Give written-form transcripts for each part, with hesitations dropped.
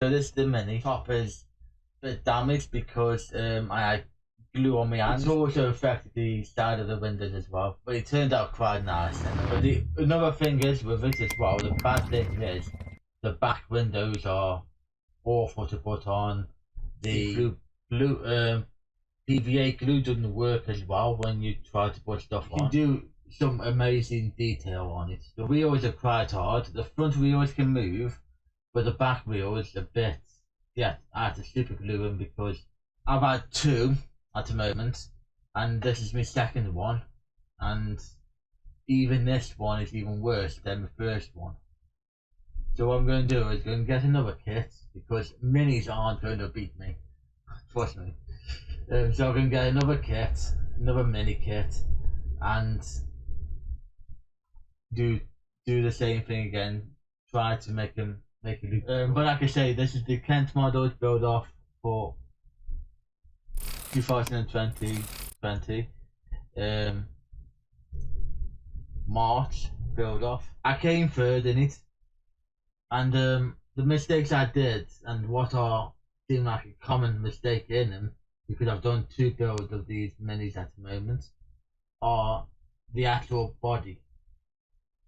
So this is the Mini. Top is a bit damaged because I had glue on my hands. It's also affected the side of the windows as well. But it turned out quite nice. But another thing is with it as well, the bad thing is the back windows are awful to put on. The glue PVA glue doesn't work as well when you try to put stuff on. You can do some amazing detail on it. The wheels are quite hard. The front wheels can move, but the back wheel is a bit, yeah, I had to super glue them because I've had two at the moment, and this is my second one, and even this one is even worse than the first one. So what I'm going to do is going to get another kit because minis aren't going to beat me, trust me. So I'm going to get another kit, another mini kit, and do the same thing again. Try to make it look. But like I say, this is the Kent model build off for 2020, March build off. I came third in it, and the mistakes I did and what are seem like a common mistake in them, because I've done two builds of these minis at the moment, are the actual body.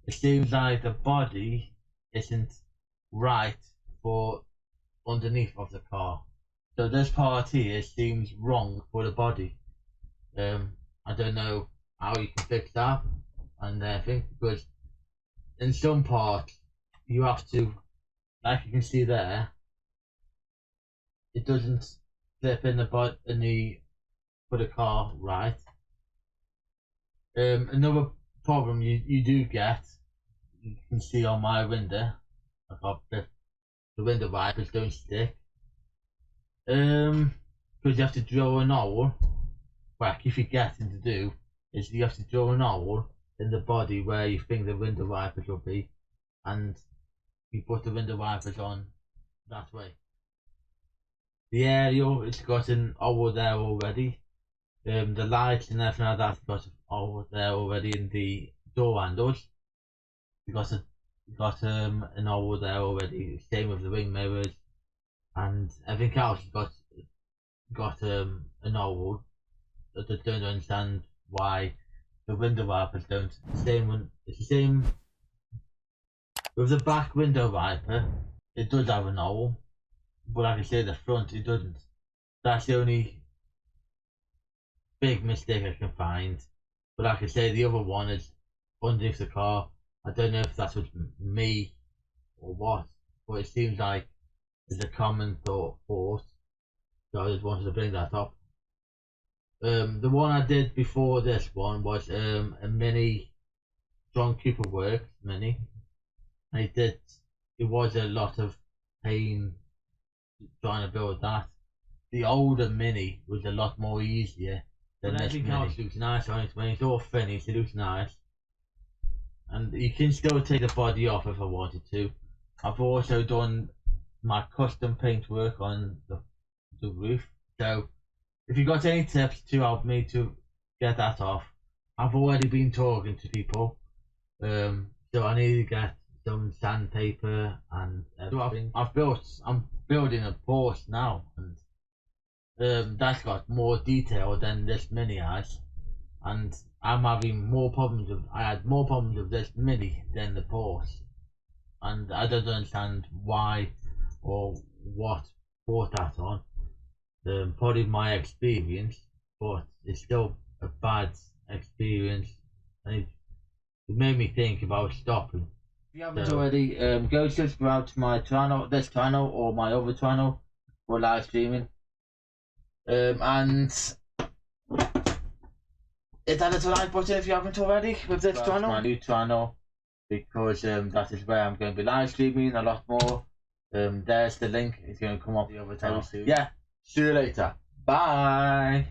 It seems like the body isn't right for underneath of the car. So this part here seems wrong for the body. I don't know how you can fix that, and I think because in some parts you have to, like you can see there, it doesn't flip in the for the car right. Another problem you do get, you can see on my window, I got the window wipers don't stick. Because you have to drill a hole. Well, if you're getting to do is you have to drill a hole in the body where you think the window wipers will be, and you put the window wipers on that way. The aerial, it's got an hole there already. The lights and everything like that got a hole there already in the door handles. You got an hole there already. Same with the wing mirrors and everything else. Got an hole. I don't understand why the window wipers don't. It's the same with the back window wiper. It does have an hole, but like I say, the front it doesn't. That's the only big mistake I can find. But like I say, the other one is underneath the car. I don't know if that's with me or what, but it seems like it's a common thought. So I just wanted to bring that up. The one I did before this one was a mini John Cooper Works mini. It was a lot of pain trying to build that. The older mini was a lot more easier than this mini. It looks nice on it when it's all finished. It looks nice, and you can still take the body off if I wanted to. I've also done my custom paint work on the roof. So if you got any tips to help me to get that off, I've already been talking to people. So I need to get some sandpaper and everything. I'm building a Porsche now, and that's got more detail than this mini has, and I'm having more problems I had more problems with this mini than the Porsche, and I don't understand why or what brought that on. Probably my experience, but it's still a bad experience, and it made me think about stopping. If you haven't already, go subscribe to my channel, this channel or my other channel for live streaming, and hit that little like button if you haven't already with this channel, my new channel, because that is where I'm going to be live streaming a lot more. There's the link, it's going to come up the other channel soon. Yeah, see you later, bye.